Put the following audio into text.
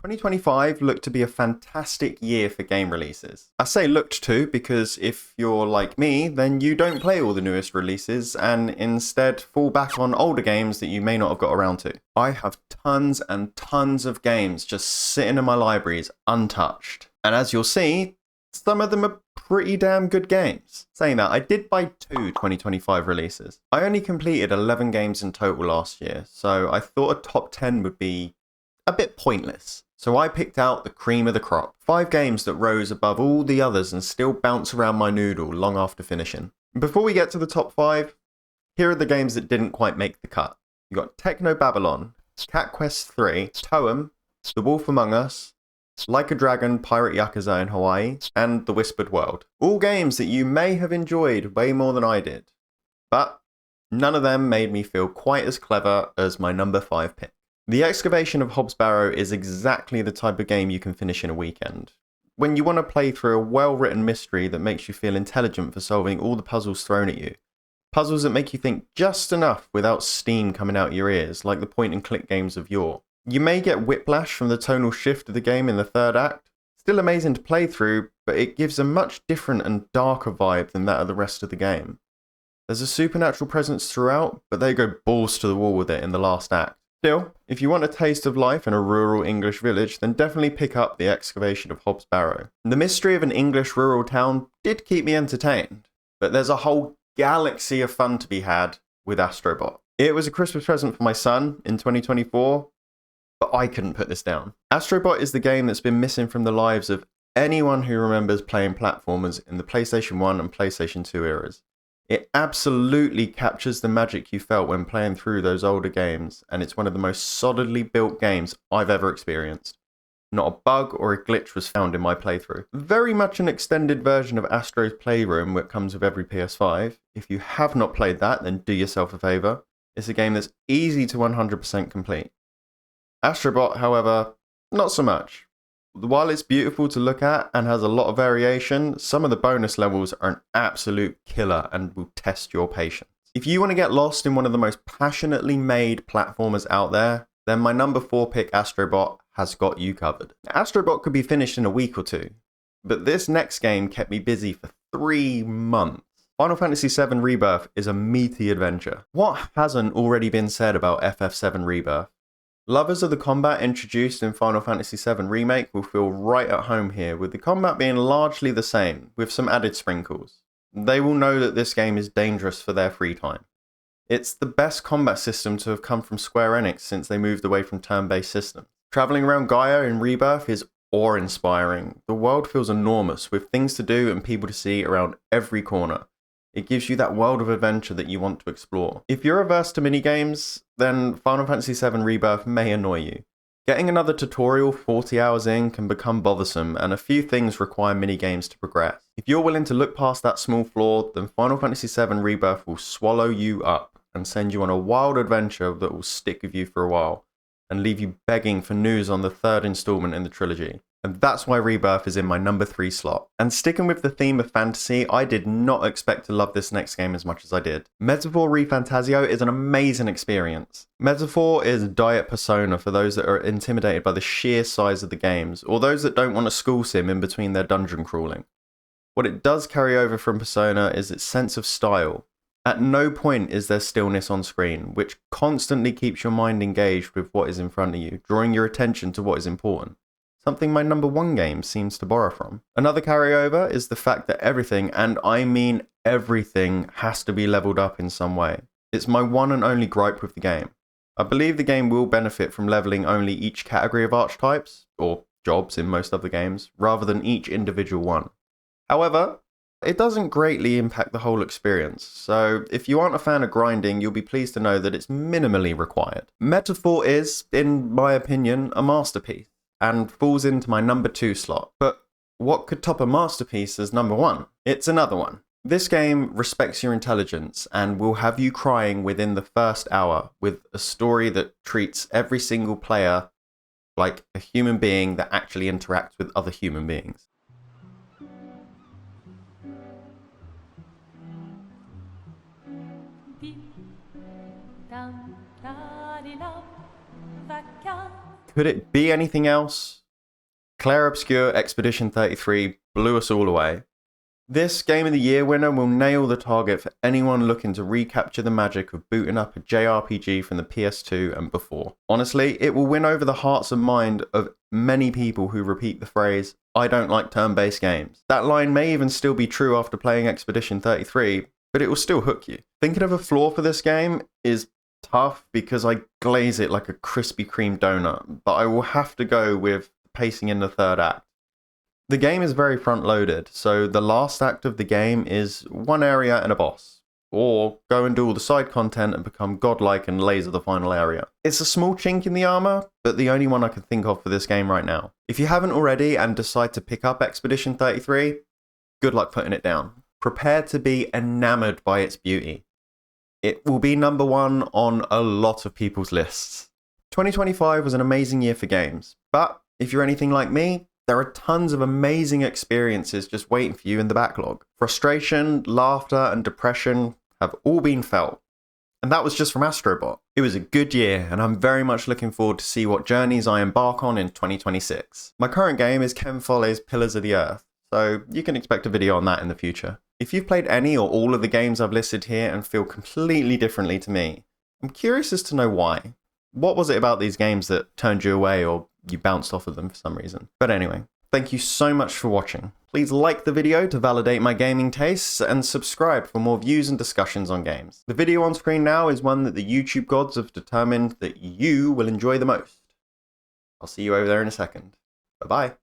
2025 looked to be a fantastic year for game releases. I say looked to because if you're like me, then you don't play all the newest releases and instead fall back on older games that you may not have got around to. I have tons and tons of games just sitting in my libraries untouched. And as you'll see, some of them are pretty damn good games. Saying that, I did buy 2 2025 releases. I only completed 11 games in total last year, so I thought a top 10 would be a bit pointless. So I picked out the cream of the crop. 5 games that rose above all the others and still bounce around my noodle long after finishing. Before we get to the top 5, here are the games that didn't quite make the cut. You got Techno Babylon, Cat Quest 3, Toem, The Wolf Among Us, Like a Dragon, Pirate Yakuza in Hawaii, and The Whispered World. All games that you may have enjoyed way more than I did. But none of them made me feel quite as clever as my number 5 pick. The Excavation of Hobbs Barrow is exactly the type of game you can finish in a weekend. When you want to play through a well-written mystery that makes you feel intelligent for solving all the puzzles thrown at you. Puzzles that make you think just enough without steam coming out your ears, like the point-and-click games of yore. You may get whiplash from the tonal shift of the game in the 3rd act. Still amazing to play through, but it gives a much different and darker vibe than that of the rest of the game. There's a supernatural presence throughout, but they go balls to the wall with it in the last act. Still, if you want a taste of life in a rural English village, then definitely pick up The Excavation of Hobbs Barrow. The mystery of an English rural town did keep me entertained, but there's a whole galaxy of fun to be had with Astro Bot. It was a Christmas present for my son in 2024, but I couldn't put this down. Astro Bot is the game that's been missing from the lives of anyone who remembers playing platformers in the PlayStation 1 and PlayStation 2 eras. It absolutely captures the magic you felt when playing through those older games, and it's one of the most solidly built games I've ever experienced. Not a bug or a glitch was found in my playthrough. Very much an extended version of Astro's Playroom that comes with every PS5. If you have not played that, then do yourself a favour. It's a game that's easy to 100% complete. Astro Bot, however, not so much. While it's beautiful to look at and has a lot of variation, some of the bonus levels are an absolute killer and will test your patience. If you want to get lost in one of the most passionately made platformers out there, then my number 4 pick Astro Bot has got you covered. Astro Bot could be finished in a week or 2, but this next game kept me busy for 3 months. Final Fantasy VII Rebirth is a meaty adventure. What hasn't already been said about FF7 Rebirth? Lovers of the combat introduced in Final Fantasy VII Remake will feel right at home here, with the combat being largely the same, with some added sprinkles. They will know that this game is dangerous for their free time. It's the best combat system to have come from Square Enix since they moved away from turn-based systems. Travelling around Gaia in Rebirth is awe-inspiring. The world feels enormous, with things to do and people to see around every corner. It gives you that world of adventure that you want to explore. If you're averse to minigames, then Final Fantasy VII Rebirth may annoy you. Getting another tutorial 40 hours in can become bothersome, and a few things require minigames to progress. If you're willing to look past that small flaw, then Final Fantasy VII Rebirth will swallow you up and send you on a wild adventure that will stick with you for a while, and leave you begging for news on the 3rd installment in the trilogy. And that's why Rebirth is in my number 3 slot. And sticking with the theme of fantasy, I did not expect to love this next game as much as I did. Metaphor Refantazio is an amazing experience. Metaphor is diet Persona for those that are intimidated by the sheer size of the games, or those that don't want a school sim in between their dungeon crawling. What it does carry over from Persona is its sense of style. At no point is there stillness on screen, which constantly keeps your mind engaged with what is in front of you, drawing your attention to what is important. Something my number 1 game seems to borrow from. Another carryover is the fact that everything, and I mean everything, has to be leveled up in some way. It's my one and only gripe with the game. I believe the game will benefit from leveling only each category of archetypes, or jobs in most other games, rather than each individual one. However, it doesn't greatly impact the whole experience, so if you aren't a fan of grinding, you'll be pleased to know that it's minimally required. Metaphor is, in my opinion, a masterpiece, and falls into my number 2 slot. But what could top a masterpiece as number 1? It's another one. This game respects your intelligence and will have you crying within the first hour, with a story that treats every single player like a human being that actually interacts with other human beings. Could it be anything else? Clair, Obscur, Expedition 33 blew us all away. This Game of the Year winner will nail the target for anyone looking to recapture the magic of booting up a JRPG from the PS2 and before. Honestly, it will win over the hearts and mind of many people who repeat the phrase, "I don't like turn-based games." That line may even still be true after playing Expedition 33, but it will still hook you. Thinking of a flaw for this game is tough because I glaze it like a Krispy Kreme donut, but I will have to go with pacing in the third act. The game is very front-loaded, so the last act of the game is one area and a boss, or go and do all the side content and become godlike and laser the final area. It's a small chink in the armor, but the only one I can think of for this game right now. If you haven't already and decide to pick up Expedition 33, good luck putting it down. Prepare to be enamored by its beauty. It will be number one on a lot of people's lists. 2025 was an amazing year for games, but if you're anything like me, there are tons of amazing experiences just waiting for you in the backlog. Frustration, laughter, and depression have all been felt. And that was just from Astro Bot. It was a good year, and I'm very much looking forward to see what journeys I embark on in 2026. My current game is Ken Folle's Pillars of the Earth, so you can expect a video on that in the future. If you've played any or all of the games I've listed here and feel completely differently to me, I'm curious as to know why. What was it about these games that turned you away or you bounced off of them for some reason? But anyway, thank you so much for watching. Please like the video to validate my gaming tastes and subscribe for more views and discussions on games. The video on screen now is one that the YouTube gods have determined that you will enjoy the most. I'll see you over there in a second. Bye bye.